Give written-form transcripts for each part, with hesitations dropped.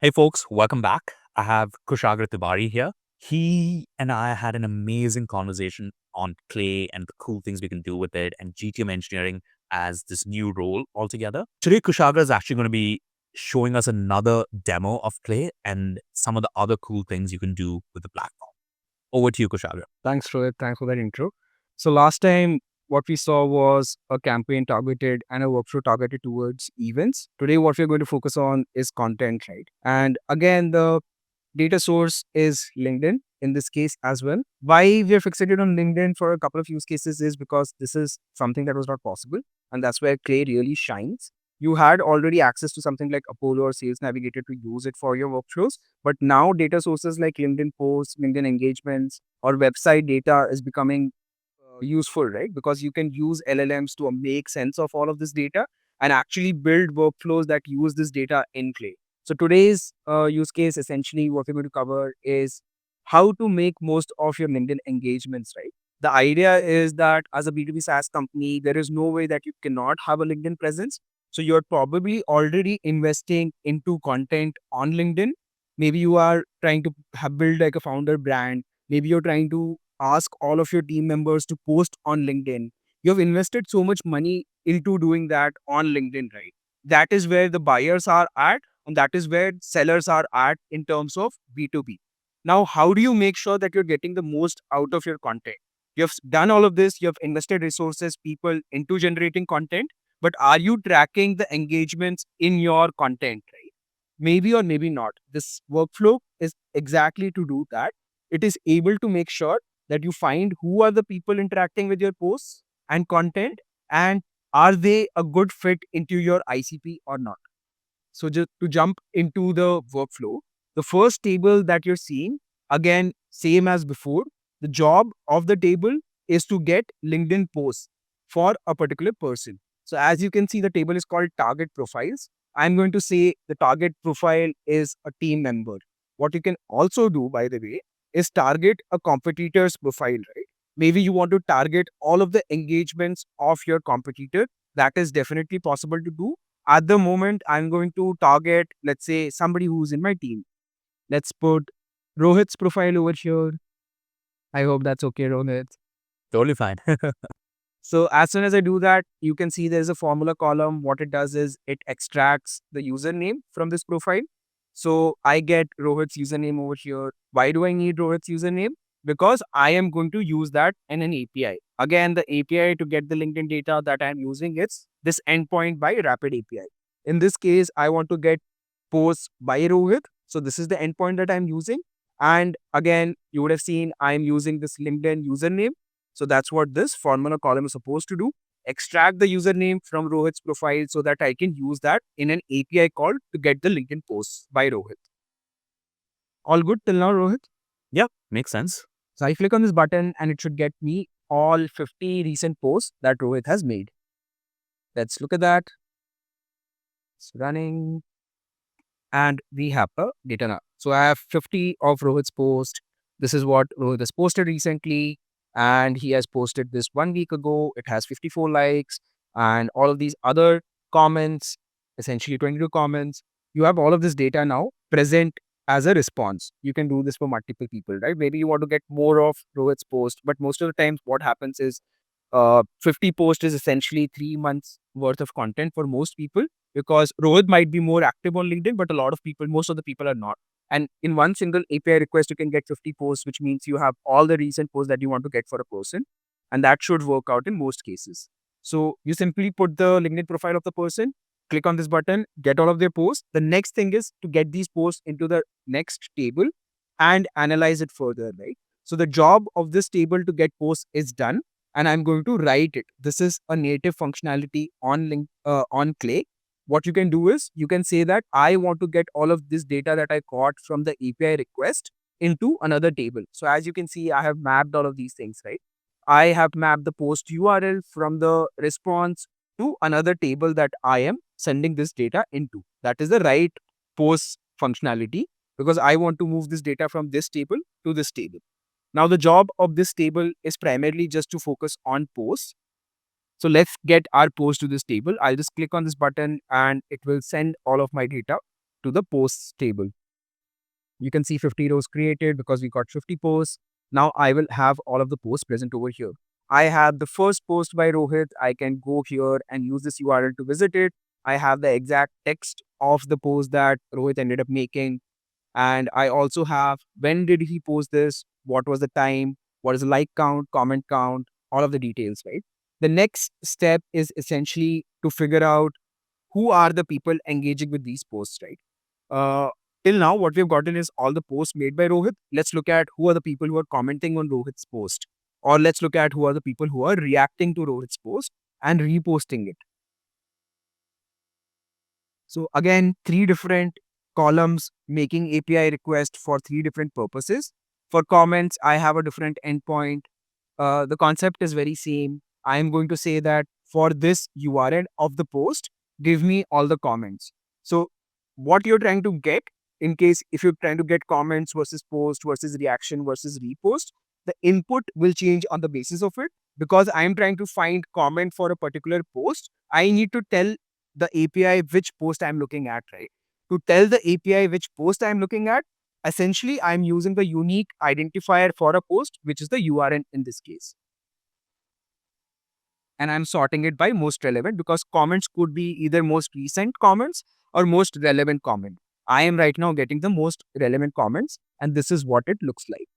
Hey folks, welcome back. I have Kushagra Tibari here. He and I had an amazing conversation on Clay and the cool things we can do with it and GTM engineering as this new role altogether. Today, Kushagra is actually going to be showing us another demo of Clay and some of the other cool things you can do with the platform. Over to you, Kushagra. Thanks, Rohit. Thanks for that intro. So last time, what we saw was a campaign targeted and a workflow targeted towards events. Today, what we're going to focus on is content, right? And again, the data source is LinkedIn in this case as well. Why we are fixated on LinkedIn for a couple of use cases is because this is something that was not possible. And that's where Clay really shines. You had already access to something like Apollo or Sales Navigator to use it for your workflows. But now data sources like LinkedIn posts, LinkedIn engagements, or website data is becoming useful, right? Because you can use LLMs to make sense of all of this data and actually build workflows that use this data in Clay. So today's use case, essentially what we're going to cover is how to make most of your LinkedIn engagements, right? The idea is that as a B2B SaaS company, there is no way that you cannot have a LinkedIn presence. So you're probably already investing into content on LinkedIn. Maybe you are trying to build like a founder brand. Maybe you're trying to ask all of your team members to post on LinkedIn. You have invested so much money into doing that on LinkedIn, right? That is where the buyers are at, and that is where sellers are at in terms of B2B. Now, how do you make sure that you're getting the most out of your content? You have done all of this, you have invested resources, people into generating content, but are you tracking the engagements in your content, right? Maybe or maybe not. This workflow is exactly to do that. It is able to make sure that you find who are the people interacting with your posts and content, and are they a good fit into your ICP or not. So just to jump into the workflow, the first table that you're seeing, again, same as before, the job of the table is to get LinkedIn posts for a particular person. So as you can see, the table is called target profiles. I'm going to say the target profile is a team member. What you can also do, by the way, is target a competitor's profile, right? Maybe you want to target all of the engagements of your competitor. That is definitely possible to do. At the moment, I'm going to target, let's say, somebody who's in my team. Let's put Rohit's profile over here. I hope that's okay, Rohit. Totally fine. So as soon as I do that, you can see there's a formula column. What it does is it extracts the username from this profile. So I get Rohit's username over here. Why do I need Rohit's username? Because I am going to use that in an API. Again, the API to get the LinkedIn data that I'm using is this endpoint by Rapid API. In this case, I want to get posts by Rohit. So this is the endpoint that I'm using. And again, you would have seen I'm using this LinkedIn username. So that's what this formula column is supposed to do. Extract the username from Rohit's profile so that I can use that in an API call to get the LinkedIn posts by Rohit. All good till now, Rohit? Yep, makes sense. So I click on this button and it should get me all 50 recent posts that Rohit has made. Let's look at that. It's running and we have the data now. So I have 50 of Rohit's posts. This is what Rohit has posted recently. And he has posted this 1 week ago. It has 54 likes and all of these other comments, essentially 22 comments. You have all of this data now present as a response. You can do this for multiple people, right? Maybe you want to get more of Rohit's post, but most of the times what happens is 50 posts is essentially 3 months worth of content for most people because Rohit might be more active on LinkedIn, but a lot of people, most of the people are not. And in one single API request, you can get 50 posts, which means you have all the recent posts that you want to get for a person. And that should work out in most cases. So you simply put the LinkedIn profile of the person, click on this button, get all of their posts. The next thing is to get these posts into the next table and analyze it further, right? So the job of this table to get posts is done and I'm going to write it. This is a native functionality on Clay. What you can do is you can say that I want to get all of this data that I got from the API request into another table. So as you can see, I have mapped all of these things, right? I have mapped the post URL from the response to another table that I am sending this data into. That is the write post functionality because I want to move this data from this table to this table. Now, the job of this table is primarily just to focus on posts. So let's get our post to this table. I'll just click on this button and it will send all of my data to the posts table. You can see 50 rows created because we got 50 posts. Now I will have all of the posts present over here. I have the first post by Rohit. I can go here and use this URL to visit it. I have the exact text of the post that Rohit ended up making. And I also have when did he post this, what was the time, what is the like count, comment count, all of the details, right? The next step is essentially to figure out who are the people engaging with these posts, right? Uh, till now, what we've gotten is all the posts made by Rohit. Let's look at who are the people who are commenting on Rohit's post, or let's look at who are the people who are reacting to Rohit's post and reposting it. So again, three different columns making API request for three different purposes. For comments, I have a different endpoint. The concept is very same. I am going to say that for this URL of the post, give me all the comments. So what you're trying to get, in case if you're trying to get comments versus post versus reaction versus repost, the input will change on the basis of it. Because I'm trying to find comment for a particular post, I need to tell the API which post I'm looking at, right? To tell the API which post I'm looking at, essentially I'm using the unique identifier for a post, which is the URL in this case. And I'm sorting it by most relevant because comments could be either most recent comments or most relevant comment. I am right now getting the most relevant comments, and this is what it looks like.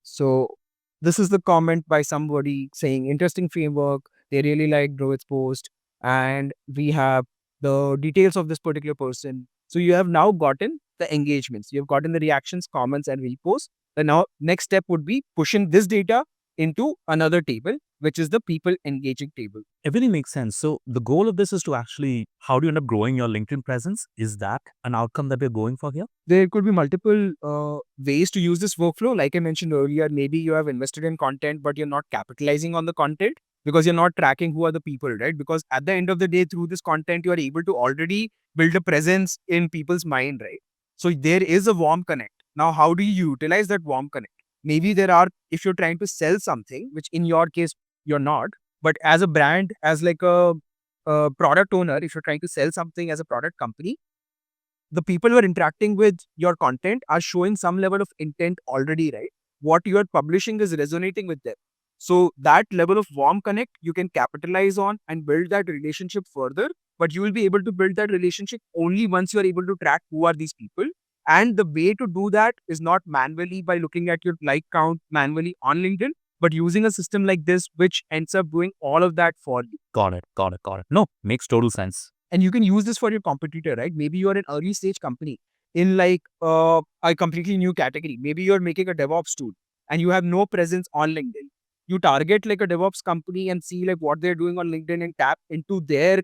So this is the comment by somebody saying interesting framework. They really like Rohit's post, and we have the details of this particular person. So you have now gotten the engagements. You've gotten the reactions, comments, and reposts. The now next step would be pushing this data into another table, which is the people engaging table. Everything makes sense. So the goal of this is to actually, how do you end up growing your LinkedIn presence? Is that an outcome that we're going for here? There could be multiple ways to use this workflow. Like I mentioned earlier, maybe you have invested in content, but you're not capitalizing on the content because you're not tracking who are the people, right? Because at the end of the day, through this content, you are able to already build a presence in people's mind, right? So there is a warm connect. Now, how do you utilize that warm connect? Maybe there are, if you're trying to sell something, which in your case, you're not, but as a brand, as like a product owner, if you're trying to sell something as a product company, the people who are interacting with your content are showing some level of intent already, right? What you are publishing is resonating with them. So that level of warm connect you can capitalize on and build that relationship further. But you will be able to build that relationship only once you are able to track who are these people. And the way to do that is not manually by looking at your like count manually on LinkedIn, but using a system like this, which ends up doing all of that for you. Got it. Got it. Got it. No, makes total sense. And you can use this for your competitor, right? Maybe you're an early stage company in like a completely new category. Maybe you're making a DevOps tool and you have no presence on LinkedIn. You target like a DevOps company and see like what they're doing on LinkedIn and tap into their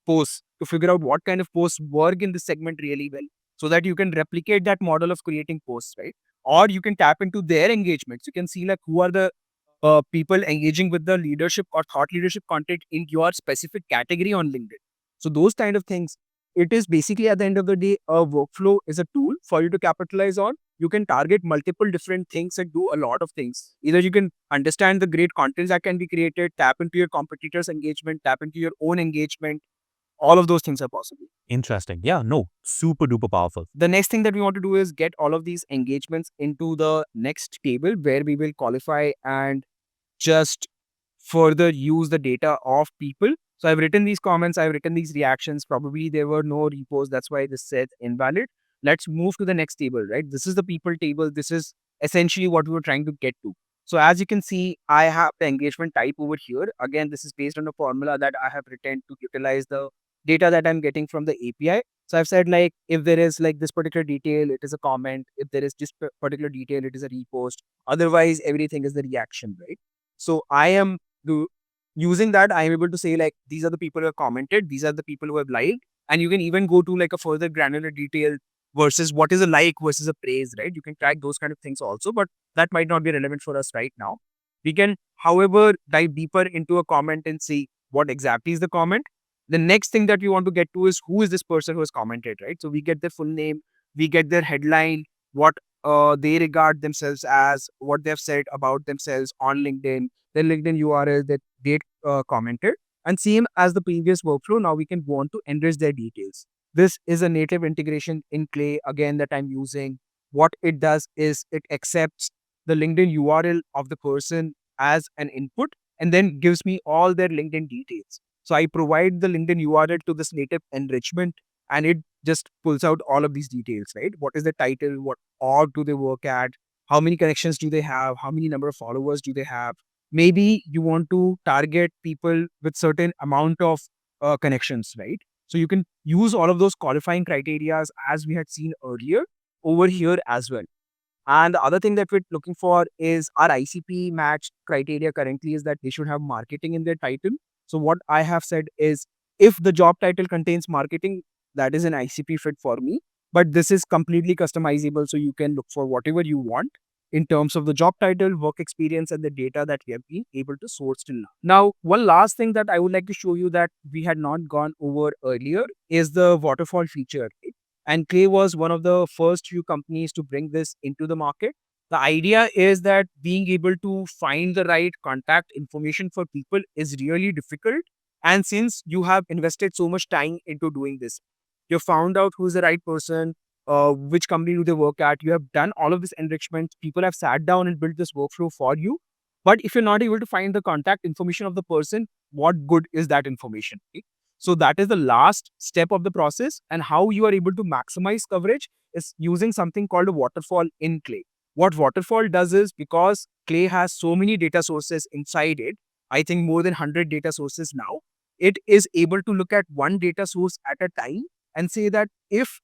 posts to figure out what kind of posts work in this segment really well, so that you can replicate that model of creating posts, right? Or you can tap into their engagements. You can see like who are the people engaging with the leadership or thought leadership content in your specific category on LinkedIn. So those kind of things, it is basically at the end of the day, a workflow is a tool for you to capitalize on. You can target multiple different things and do a lot of things. Either you can understand the great contents that can be created, tap into your competitors' engagement, tap into your own engagement. All of those things are possible. Interesting. Yeah, no, super duper powerful. The next thing that we want to do is get all of these engagements into the next table where we will qualify and just further use the data of people. So I've written these comments, I've written these reactions. Probably there were no reposts. That's why this said invalid. Let's move to the next table, right? This is the people table. This is essentially what we were trying to get to. So as you can see, I have the engagement type over here. Again, this is based on a formula that I have written to utilize the data that I'm getting from the API. So I've said like, if there is like this particular detail, it is a comment. If there is this particular detail, it is a repost. Otherwise, everything is the reaction, right? So I am using that, I am able to say like, these are the people who have commented, these are the people who have liked, and you can even go to like a further granular detail versus what is a like versus a praise, right? You can track those kind of things also, but that might not be relevant for us right now. We can, however, dive deeper into a comment and see what exactly is the comment. The next thing that we want to get to is who is this person who has commented, right? So we get their full name, we get their headline, what they regard themselves as, what they've said about themselves on LinkedIn, their LinkedIn URL that they commented. And same as the previous workflow, now we can go on to enrich their details. This is a native integration in Clay again that I'm using. What it does is it accepts the LinkedIn URL of the person as an input and then gives me all their LinkedIn details. So I provide the LinkedIn URL to this native enrichment and it just pulls out all of these details, right? What is the title? What org do they work at? How many connections do they have? How many number of followers do they have? Maybe you want to target people with certain amount of connections, right? So you can use all of those qualifying criterias as we had seen earlier over here as well. And the other thing that we're looking for is our ICP match criteria currently is that they should have marketing in their title. So what I have said is if the job title contains marketing, that is an ICP fit for me. But this is completely customizable. So you can look for whatever you want in terms of the job title, work experience, and the data that we have been able to source till now. Now, one last thing that I would like to show you that we had not gone over earlier is the waterfall feature. And Clay was one of the first few companies to bring this into the market. The idea is that being able to find the right contact information for people is really difficult. And since you have invested so much time into doing this, you found out who's the right person, which company do they work at, you have done all of this enrichment, people have sat down and built this workflow for you. But if you're not able to find the contact information of the person, what good is that information? Okay? So that is the last step of the process. And how you are able to maximize coverage is using something called a waterfall in Clay. What waterfall does is because Clay has so many data sources inside it, I think more than 100 data sources now, it is able to look at one data source at a time and say that if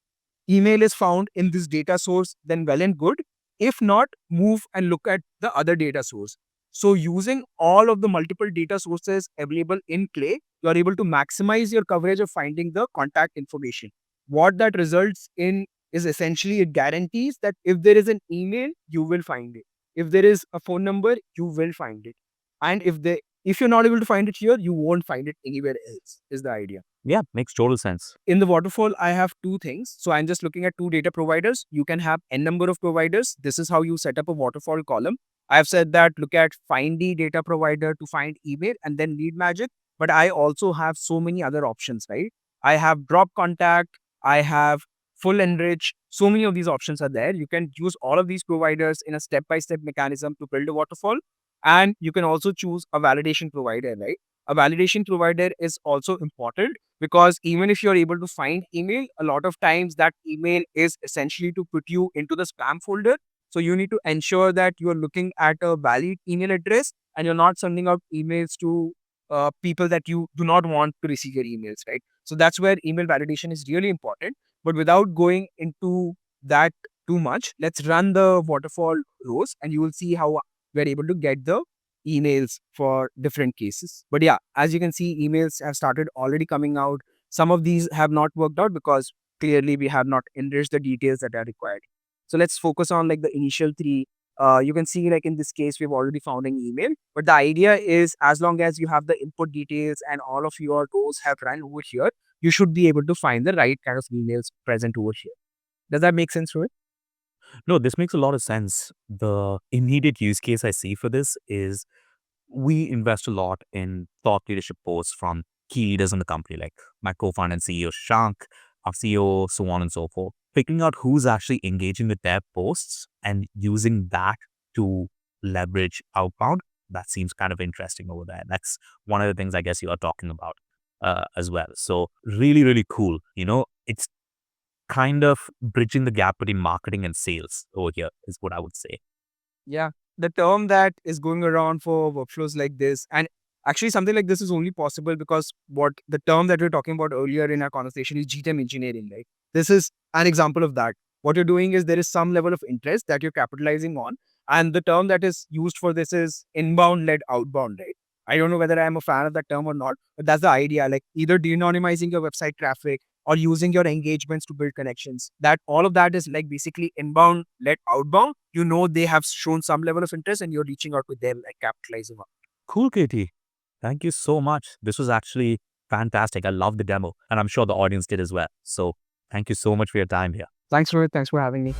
email is found in this data source, then well and good. If not, move and look at the other data source. So using all of the multiple data sources available in Clay, you are able to maximize your coverage of finding the contact information. What that results in is essentially it guarantees that if there is an email, you will find it. If there is a phone number, you will find it. And if you're not able to find it here, you won't find it anywhere else, is the idea. Yeah, makes total sense. In the waterfall, I have two things. So I'm just looking at two data providers. You can have n number of providers. This is how you set up a waterfall column. I've said that look at find the data provider to find email and then lead magic. But I also have so many other options, right? I have drop contact. I have full enrich. So many of these options are there. You can use all of these providers in a step-by-step mechanism to build a waterfall. And you can also choose a validation provider, right? A validation provider is also important because even if you're able to find email, a lot of times that email is essentially to put you into the spam folder. So you need to ensure that you're looking at a valid email address and you're not sending out emails to people that you do not want to receive your emails, right? So that's where email validation is really important. But without going into that too much, let's run the waterfall rows and you will see how we're able to get the emails for different cases. But yeah, as you can see, emails have started already coming out. Some of these have not worked out because clearly we have not enriched the details that are required. So let's focus on like the initial three. You can see like in this case, we've already found an email. But the idea is as long as you have the input details and all of your rows have run over here, you should be able to find the right kind of emails present over here. Does that make sense, Rohit? No, this makes a lot of sense. The immediate use case I see for this is we invest a lot in thought leadership posts from key leaders in the company, like my co-founder and CEO Shank, our CEO, so on and so forth. Figuring out who's actually engaging with their posts and using that to leverage outbound, that seems kind of interesting over there. That's one of the things I guess you are talking about as well. So really, really cool. It's kind of bridging the gap between marketing and sales over here is what I would say. Yeah. The term that is going around for workflows like this, and actually something like this is only possible because what the term that we were talking about earlier in our conversation is GTM engineering, right? This is an example of that. What you're doing is there is some level of interest that you're capitalizing on. And the term that is used for this is inbound led outbound, right? I don't know whether I'm a fan of that term or not, but that's the idea. Like either de-anonymizing your website traffic or using your engagements to build connections. That all of that is like basically inbound led outbound. You know they have shown some level of interest and you're reaching out to them and capitalizing on. Cool, Katie. Thank you so much. This was actually fantastic. I love the demo, and I'm sure the audience did as well. So thank you so much for your time here. Thanks, Rohit. Thanks for having me.